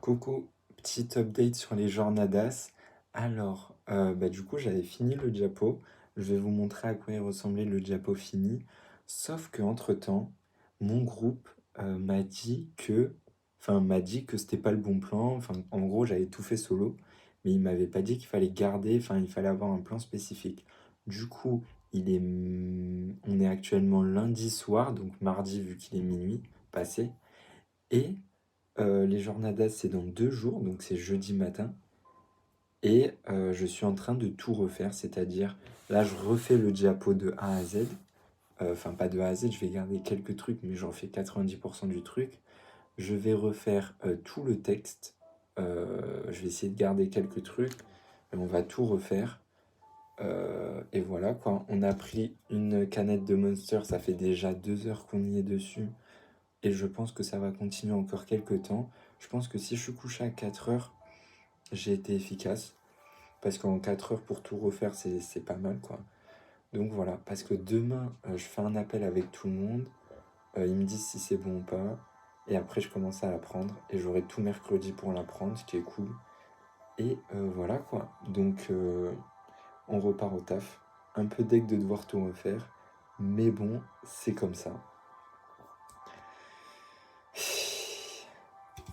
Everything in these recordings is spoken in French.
Coucou, petite update sur les jornadas. Alors, du coup, j'avais fini le diapo. Je vais vous montrer à quoi il ressemblait le diapo fini. Sauf que entre-temps, mon groupe m'a dit que c'était pas le bon plan. Enfin, en gros, j'avais tout fait solo, mais il m'avait pas dit qu'il fallait garder, enfin, il fallait avoir un plan spécifique. Du coup, on est actuellement lundi soir, donc mardi vu qu'il est minuit passé. Et les jornadas, c'est dans 2 jours, donc c'est jeudi matin. Et je suis en train de tout refaire, c'est-à-dire, là, je refais le diapo de A à Z. Enfin, pas de A à Z, je vais garder quelques trucs, mais j'en fais 90% du truc. Je vais refaire tout le texte. Je vais essayer de garder quelques trucs, mais on va tout refaire. Et voilà quoi. On a pris une canette de Monster, ça fait déjà 2 heures qu'on y est dessus. Et je pense que ça va continuer encore quelques temps. Je pense que si je suis couché à 4 heures, j'ai été efficace. Parce qu'en 4 heures pour tout refaire, c'est pas mal quoi. Donc voilà, parce que demain, je fais un appel avec tout le monde. Ils me disent si c'est bon ou pas. Et après, je commence à l'apprendre. Et j'aurai tout mercredi pour l'apprendre, ce qui est cool. Et voilà quoi. Donc on repart au taf. Un peu deg de devoir tout refaire. Mais bon, c'est comme ça.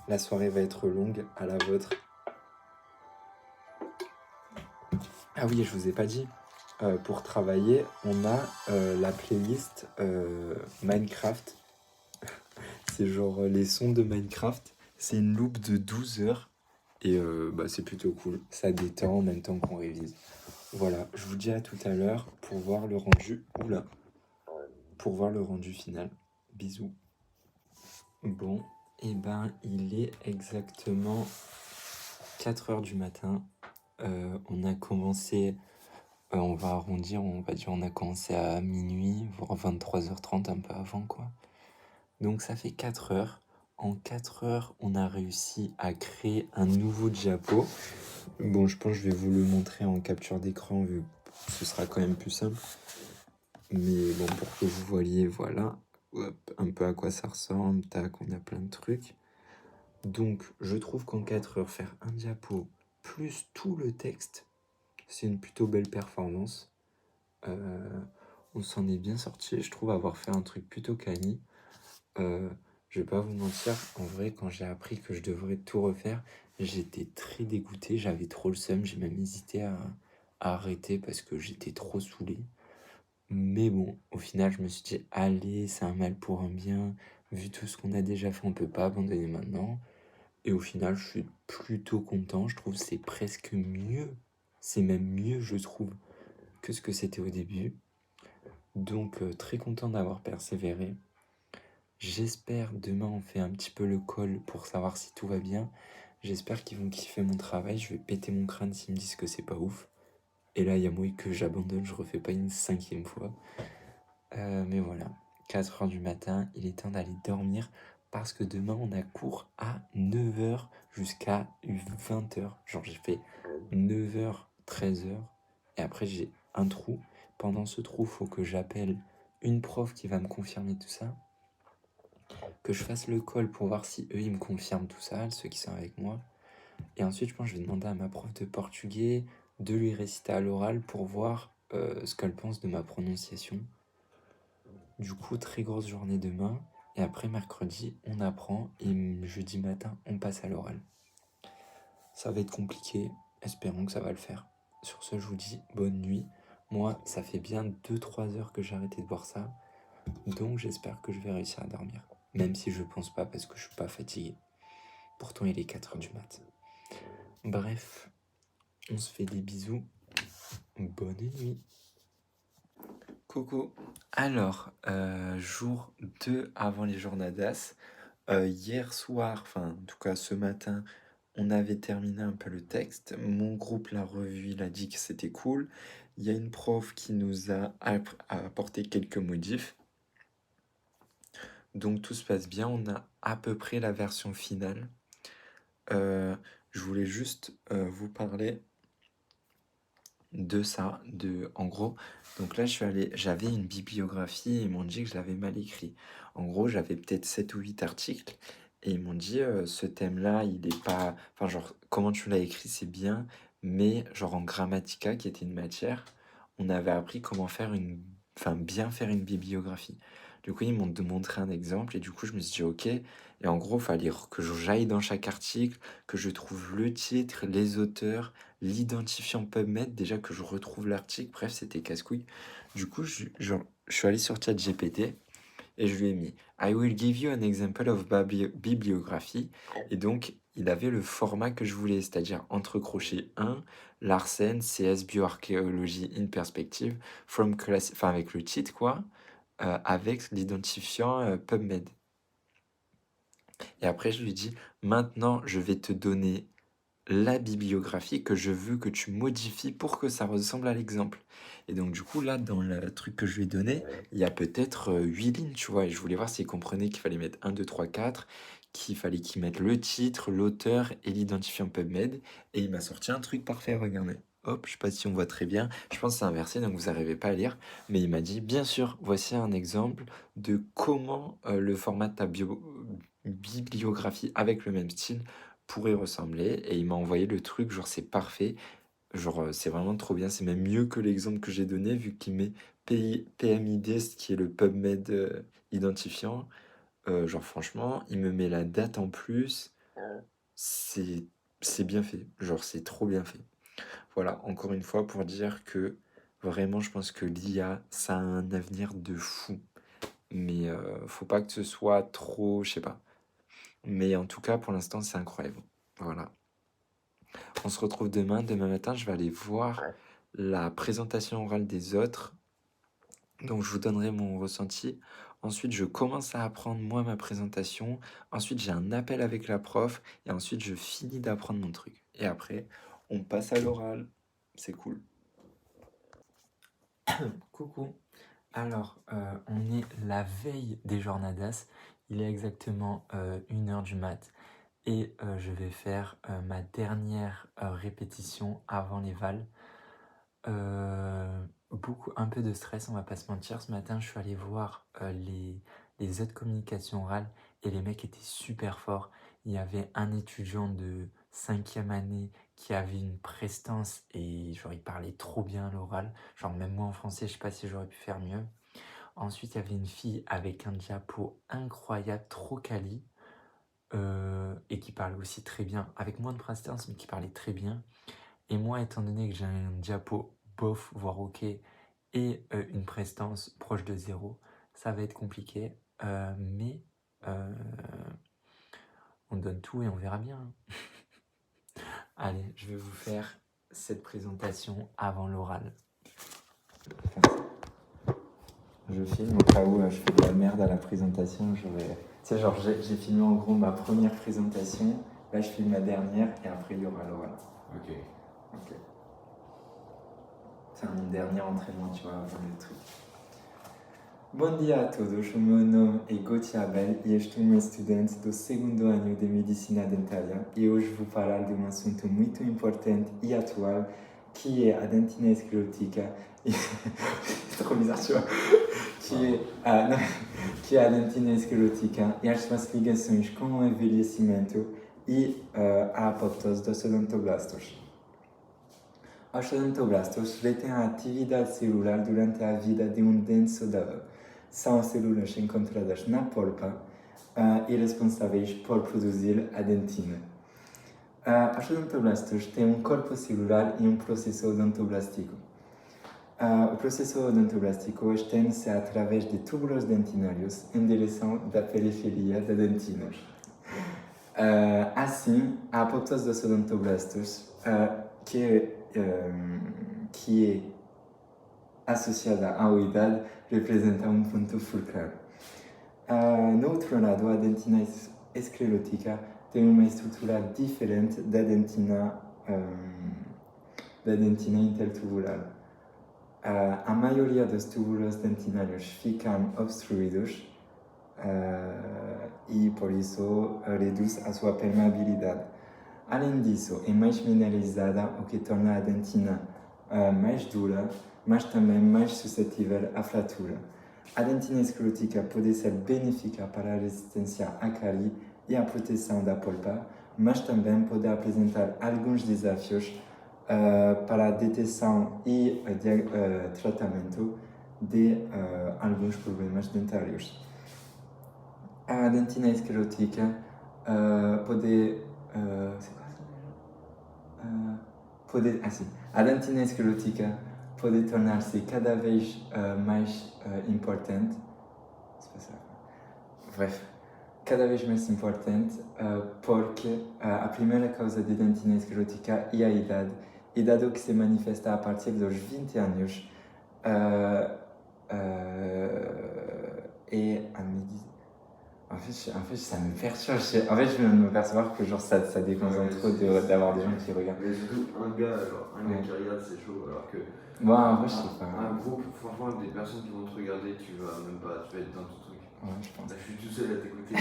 La soirée va être longue, à la vôtre. Ah oui, je vous ai pas dit. Pour travailler, on a la playlist Minecraft. C'est genre les sons de Minecraft. C'est une loupe de 12 heures. Et c'est plutôt cool. Ça détend en même temps qu'on révise. Voilà, je vous dis à tout à l'heure pour voir le rendu. Oula. Pour voir le rendu final. Bisous. Bon, et il est exactement 4 heures du matin. On a commencé, on va arrondir, on va dire on a commencé à minuit, voire 23h30, un peu avant quoi. Donc ça fait 4 heures. En 4 heures, on a réussi à créer un nouveau diapo. Bon, je pense que je vais vous le montrer en capture d'écran, vu que ce sera quand même plus simple. Mais bon, pour que vous voyez, voilà, hop, un peu à quoi ça ressemble, tac, on a plein de trucs. Donc, je trouve qu'en 4 heures, faire un diapo plus tout le texte, c'est une plutôt belle performance. On s'en est bien sorti, je trouve avoir fait un truc plutôt quali. Je vais pas vous mentir, en vrai, quand j'ai appris que je devrais tout refaire, j'étais très dégoûté, j'avais trop le seum, j'ai même hésité à arrêter parce que j'étais trop saoulé. Mais bon, au final, je me suis dit, allez, c'est un mal pour un bien, vu tout ce qu'on a déjà fait, on peut pas abandonner maintenant. Et au final, je suis plutôt content, je trouve que c'est presque mieux, c'est même mieux, je trouve, que ce que c'était au début. Donc, très content d'avoir persévéré. J'espère demain on fait un petit peu le call pour savoir si tout va bien. J'espère qu'ils vont kiffer mon travail. Je vais péter mon crâne s'ils me disent que c'est pas ouf. Et là, il y a moyen que j'abandonne, je refais pas une 5e fois. Mais voilà, 4 heures du matin, il est temps d'aller dormir parce que demain on a cours à 9 heures jusqu'à 20 heures. Genre j'ai fait 9 heures, 13 heures et après j'ai un trou. Pendant ce trou, faut que j'appelle une prof qui va me confirmer tout ça. Que je fasse le call pour voir si eux ils me confirment tout ça, ceux qui sont avec moi. Et ensuite, je pense que je vais demander à ma prof de portugais de lui réciter à l'oral pour voir ce qu'elle pense de ma prononciation. Du coup, très grosse journée demain. Et après, mercredi, on apprend. Et jeudi matin, on passe à l'oral. Ça va être compliqué. Espérons que ça va le faire. Sur ce, je vous dis bonne nuit. Moi, ça fait bien 2-3 heures que j'ai arrêté de voir ça. Donc, j'espère que je vais réussir à dormir. Même si je pense pas parce que je suis pas fatigué. Pourtant, il est 4 heures du mat. Bref, on se fait des bisous. Bonne nuit. Coucou. Alors, jour 2 avant les jornadas. Hier soir, enfin en tout cas ce matin, on avait terminé un peu le texte. Mon groupe l'a revu, il a dit que c'était cool. Il y a une prof qui nous a apporté quelques modifs. Donc tout se passe bien, on a à peu près la version finale. Je voulais juste vous parler de ça, en gros, donc là j'avais une bibliographie et ils m'ont dit que je l'avais mal écrit. En gros, j'avais peut-être 7 ou 8 articles et ils m'ont dit, «Ce thème-là, il est pas enfin, genre, comment tu l'as écrit, c'est bien, mais genre en Grammatica, qui était une matière, on avait appris comment faire une enfin, bien faire une bibliographie». Du coup, ils m'ont montré un exemple et du coup, je me suis dit: «OK», et en gros, il fallait que j'aille dans chaque article, que je trouve le titre, les auteurs, l'identifiant PubMed, déjà que je retrouve l'article, bref, c'était casse-couille. Du coup, je suis allé sur ChatGPT et je lui ai mis I will give you an example of bibliography. Et donc, il avait le format que je voulais, c'est-à-dire entre crochets 1, Larsen, CS Bioarchéologie in Perspective, from class, enfin avec le titre quoi, avec l'identifiant PubMed. Et après, je lui dis maintenant, je vais te donner la bibliographie que je veux que tu modifies pour que ça ressemble à l'exemple. Et donc du coup là dans le truc que je lui ai donné, il y a peut-être 8 lignes, tu vois, et je voulais voir s'il comprenait qu'il fallait mettre 1, 2, 3, 4, qu'il fallait qu'il mette le titre, l'auteur et l'identifiant PubMed, et il m'a sorti un truc parfait, regardez. Hop, je sais pas si on voit très bien, je pense que c'est inversé donc vous n'arrivez pas à lire, mais il m'a dit bien sûr, voici un exemple de comment le format de ta bibliographie avec le même style pourrait ressembler, et il m'a envoyé le truc, genre c'est parfait, genre c'est vraiment trop bien, c'est même mieux que l'exemple que j'ai donné vu qu'il met PMID, ce qui est le PubMed identifiant. Genre franchement, il me met la date en plus, c'est c'est bien fait, genre c'est trop bien fait. Voilà, encore une fois pour dire que vraiment je pense que l'IA ça a un avenir de fou, mais faut pas que ce soit trop, je sais pas. Mais en tout cas pour l'instant c'est incroyable. Voilà. On se retrouve demain. Demain matin, je vais aller voir la présentation orale des autres. Donc, je vous donnerai mon ressenti. Ensuite, je commence à apprendre moi ma présentation. Ensuite, j'ai un appel avec la prof. Et ensuite, je finis d'apprendre mon truc. Et après, on passe à l'oral. C'est cool. Coucou. Alors, on est la veille des jornadas. Il est exactement 1h du mat. Et je vais faire ma dernière répétition avant les vals. Un peu de stress, on va pas se mentir. Ce matin, je suis allé voir les autres communications orales et les mecs étaient super forts. Il y avait un étudiant de 5e année qui avait une prestance et genre il parlait trop bien à l'oral. Genre même moi en français, je sais pas si j'aurais pu faire mieux. Ensuite, il y avait une fille avec un diapo incroyable, trop quali, et qui parlait aussi très bien, avec moins de prestance, mais qui parlait très bien. Et moi, étant donné que j'ai un diapo bof, voire ok, et une prestance proche de 0, ça va être compliqué. Mais on donne tout et on verra bien. Allez, je vais vous faire cette présentation avant l'oral. Je filme au cas où je fais de la merde à la présentation. Tu sais, genre, j'ai filmé en gros ma première présentation. Là, je filme ma dernière et après, il y aura l'oral. Ok. C'est mon dernier entraînement, tu vois, avant le truc. Bom dia a todos, o meu nome é Gauthier Abel e estou um estudante do segundo ano de Medicina Dentária e hoje vou falar de um assunto muito importante e atual que é a dentina esclerótica. C'est trop bizarre, tu vois. Que é a dentina esclerótica e as suas ligações com o envelhecimento e a apoptose dos odontoblastos. Os odontoblastos retêm a atividade celular durante a vida de dente saudável. São células encontradas na polpa e responsáveis por produzir a dentina. Os odontoblastos têm corpo celular e processo odontoblástico. O processo odontoblástico estende-se através de túbulos dentinários em direção da periferia da dentina. Assim, a apoptose dos odontoblastos, que é associada à idade, representa ponto fulcral. No outro lado, a dentina esclerótica tem uma estrutura diferente da dentina intertubular. A maioria dos túbulos dentinários ficam obstruídos e, por isso, reduz a sua permeabilidade. Além disso, é mais mineralizada, o que torna a dentina mais dura, mas também mais suscetível à fratura. A dentina esclerótica pode ser benéfica para a resistência à cárie e a proteção da polpa, mas também pode apresentar alguns desafios para a detecção e tratamento de alguns problemas dentários. A dentina esclerótica a dentina esclerótica pode tornar-se cada vez mais importante. Cada vez mais importante porque a primeira causa de dentina esclerótica é a idade, e dado que se manifesta a partir dos 20 anos, et à midi. En fait, ça me perturbe. En fait, je viens de me percevoir que genre, ça déconcentre trop d'avoir des gens qui regardent. Mais surtout, un gars qui regarde, c'est chaud. Alors que. Ouais, en vrai, je sais pas. Un groupe, franchement, des personnes qui vont te regarder, tu vas être dans ton truc. Ouais, je pense. Là, je suis tout seul à t'écouter.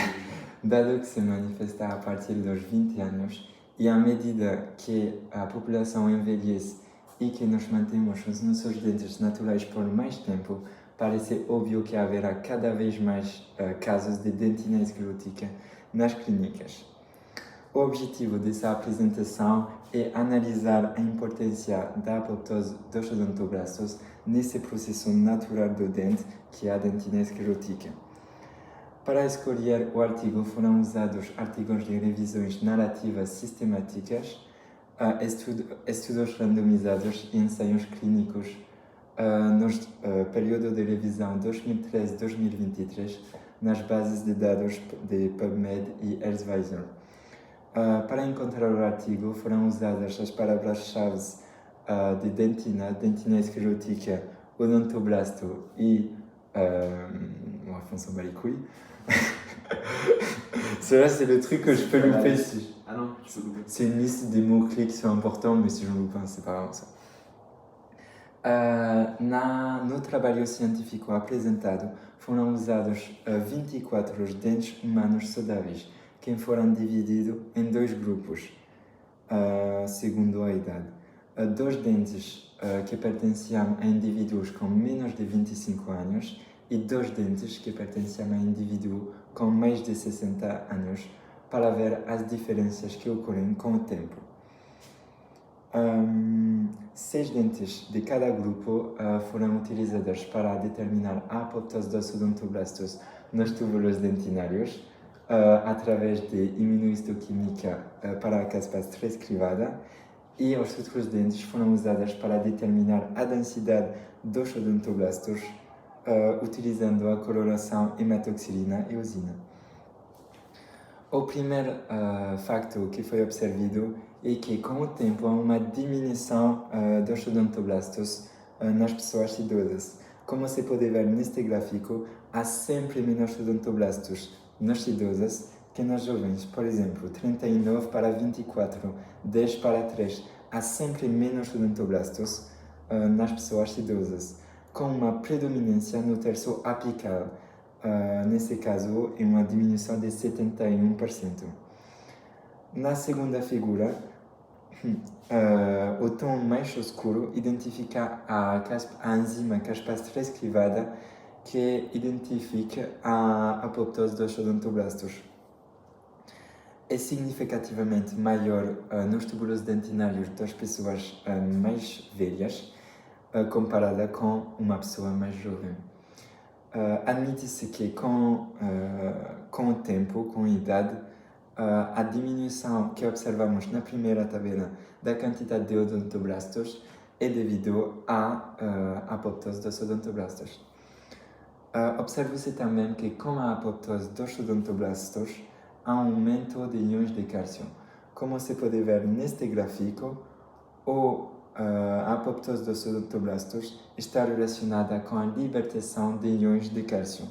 Dado que se manifesta a partir dos 20 anos, e à medida que a população envelhece e que nós mantemos os nossos dentes naturais por mais tempo, parece óbvio que haverá cada vez mais casos de dentina esclerótica nas clínicas. O objetivo dessa apresentação é analisar a importância da apoptose dos odontoblastos nesse processo natural do dente, que é a dentina esclerótica. Para escolher o artigo foram usados artigos de revisões narrativas sistemáticas, estudos randomizados e ensaios clínicos no período de revisão 2013-2023 nas bases de dados de PubMed e Elsevier. Para encontrar o artigo foram usadas as palavras-chave de dentina esclerótica, odontoblasto e Afonso Balicouille. Cela, c'est le truc que je peux louper si. Ah non, je peux louper. C'est une liste des mots-clés qui sont importants, mais si j'en loupe un, c'est pas grave ça. No trabalho científico apresentado foram usados 24 dentes humanos saudáveis, que foram divididos em dois grupos, segundo a idade. Dois dentes que pertenciam a indivíduos com menos de 25 anos e dois dentes que pertenciam a indivíduos com mais de 60 anos, para ver as diferenças que ocorrem com o tempo. 6 dentes de cada grupo foram utilizados para determinar a apoptose dos odontoblastos nos túbulos dentinários através de imunohistoquímica para a caspase transcrivada, e os outros dentes foram usados para determinar a densidade dos odontoblastos utilizando a coloração hematoxilina e usina. O primeiro facto que foi observado é que, com o tempo, há uma diminuição dos odontoblastos nas pessoas idosas. Como se pode ver neste gráfico, há sempre menos odontoblastos nos idosos que nos jovens. Por exemplo, 39 para 24, 10 para 3. Há sempre menos odontoblastos nas pessoas idosas, com uma predominância no terço apical. Nesse caso, é uma diminuição de 71%. Na segunda figura, o tom mais escuro identifica a enzima caspase transcrivada que identifica a apoptose dos odontoblastos. É significativamente maior nos túbulos dentinários das pessoas mais velhas, comparada com uma pessoa mais jovem. Admite-se que com o tempo, com a idade, a diminuição que observamos na primeira tabela da quantidade de odontoblastos é devido à apoptose dos odontoblastos. Observa-se também que com a apoptose dos odontoblastos há um aumento de íons de cálcio. Como se pode ver neste gráfico, a apoptose dos odontoblastos está relacionada com a libertação de íons de cálcio.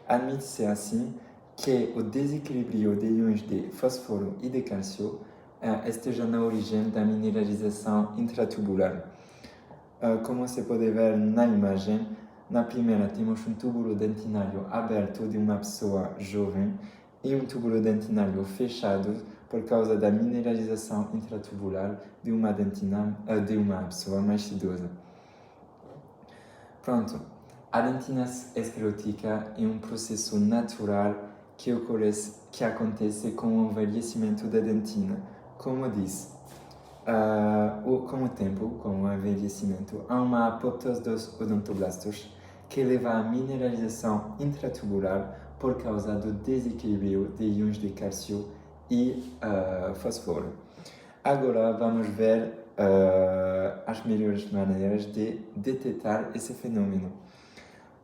Admite-se assim que o desequilíbrio de íons de fósforo e de cálcio esteja na origem da mineralização intratubular. Como se pode ver na imagem, na primeira temos um túbulo dentinário aberto de uma pessoa jovem e um túbulo dentinário fechado por causa da mineralização intratubular de uma pessoa mais idosa. Pronto, a dentina esclerótica é um processo natural que acontece com o envelhecimento da dentina. Como diz, com o tempo, com o envelhecimento, há uma apoptose dos odontoblastos que leva à mineralização intratubular por causa do desequilíbrio de íons de cálcio e fósforo. Agora vamos ver as melhores maneiras de detectar esse fenômeno.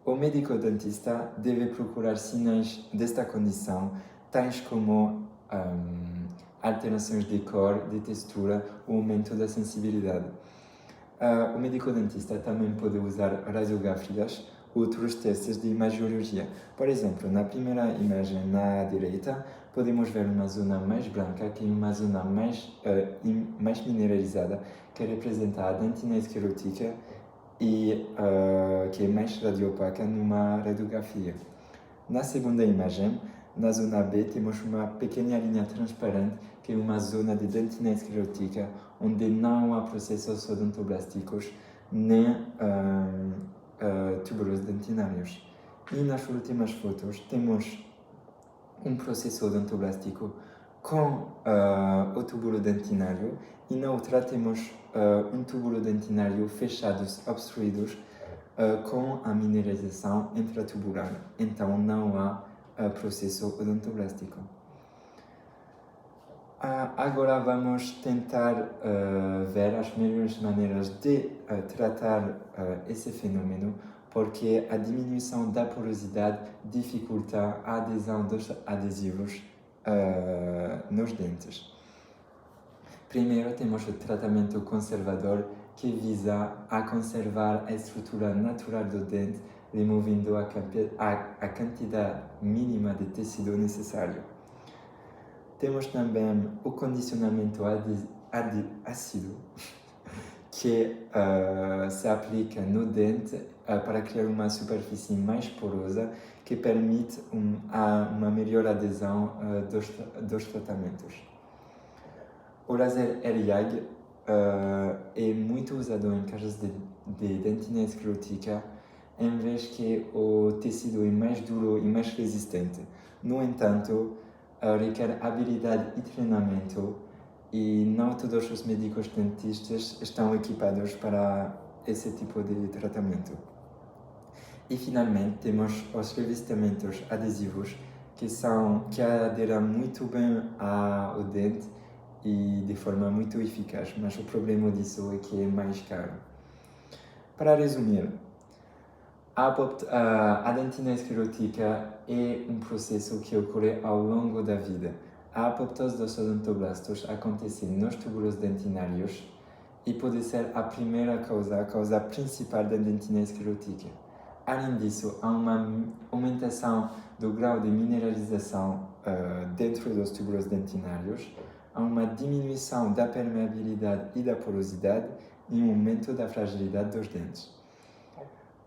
O médico dentista deve procurar sinais desta condição, tais como alterações de cor, de textura ou aumento da sensibilidade. O médico dentista também pode usar radiografias ou outros testes de imagiologia. Por exemplo, na primeira imagem na direita, podemos ver uma zona mais branca, que é uma zona mais mineralizada, que representa a dentina esclerótica e que é mais radiopaca numa radiografia. Na segunda imagem, na zona B, temos uma pequena linha transparente, que é uma zona de dentina esclerótica, onde não há processos odontoblásticos nem túbulos dentinários. E nas últimas fotos temos um processo odontoblástico com o túbulo dentinário e na outra temos um túbulo dentinário fechado, obstruído, com a mineralização intratubular. Então não há processo odontoblástico. Agora vamos tentar ver as melhores maneiras de tratar esse fenômeno, porque a diminuição da porosidade dificulta a adesão dos adesivos nos dentes. Primeiro temos o tratamento conservador, que visa a conservar a estrutura natural do dente, removendo a quantidade mínima de tecido necessário. Temos também o condicionamento ácido, que se aplica no dente para criar uma superfície mais porosa, que permite uma melhor adesão dos tratamentos. O laser RIAG é muito usado em casos de dentina esclerótica, em vez que o tecido é mais duro e mais resistente. No entanto, requer habilidade e treinamento, e não todos os médicos dentistas estão equipados para esse tipo de tratamento. E finalmente temos os revestimentos adesivos, que aderem muito bem ao dente e de forma muito eficaz, mas o problema disso é que é mais caro. Para resumir, a dentina esclerótica é um processo que ocorre ao longo da vida. A apoptose dos odontoblastos acontece nos túbulos dentinários e pode ser a primeira causa, a causa principal da dentina esclerótica. Além disso, há uma aumentação do grau de mineralização dentro dos túbulos dentinários, há uma diminuição da permeabilidade e da porosidade e um aumento da fragilidade dos dentes.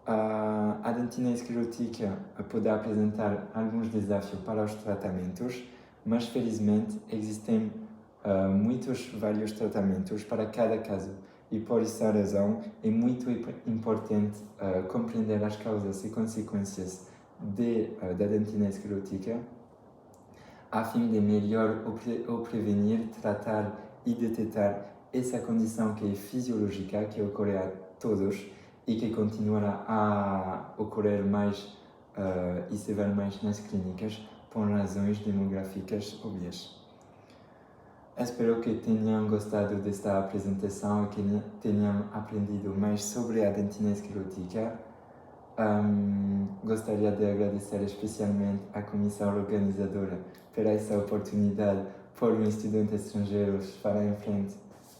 A dentina esclerótica pode apresentar alguns desafios para os tratamentos, mas felizmente existem vários tratamentos para cada caso, e por essa razão é muito importante compreender as causas e consequências da dentina esclerótica, a fim de melhor prevenir, tratar e detectar essa condição que é fisiológica, que ocorre a todos e que continuará a ocorrer mais e se ver mais nas clínicas por razões demográficas óbvias. Espero que tenham gostado desta apresentação e que tenham aprendido mais sobre a dentina esclerótica. Gostaria de agradecer especialmente à comissão organizadora por essa oportunidade, por um estudante estrangeiro falar em frente,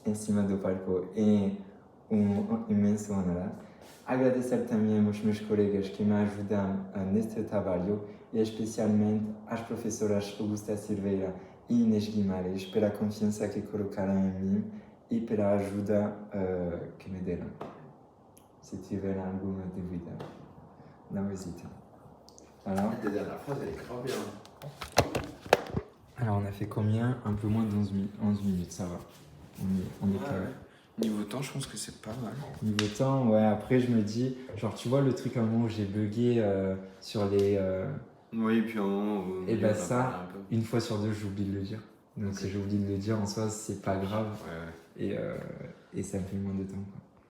em cima do palco, é um imenso honor. Agradecer também aos meus colegas que me ajudam neste trabalho, e especialmente às professoras Augusta Silveira e Inês Guimarães pela confiança que colocaram em mim e pela ajuda que me deram. Si tiverem alguma dúvida, não hesitem. Alors, Ta dernière phrase, elle est grave bien. on a fait combien? Un peu moins de 11 minutes, ça va. On est carré. Niveau temps, je pense que c'est pas mal. Niveau temps, ouais, après je me dis, genre tu vois le truc à un moment où j'ai bugué sur les Oui, puis à un moment où Et on bah va ça, parler un peu. une fois sur deux, j'oublie de le dire. Donc Ok. si j'oublie de le dire, en soi, c'est pas grave. Ouais, ouais. Et ça me fait moins de temps, quoi.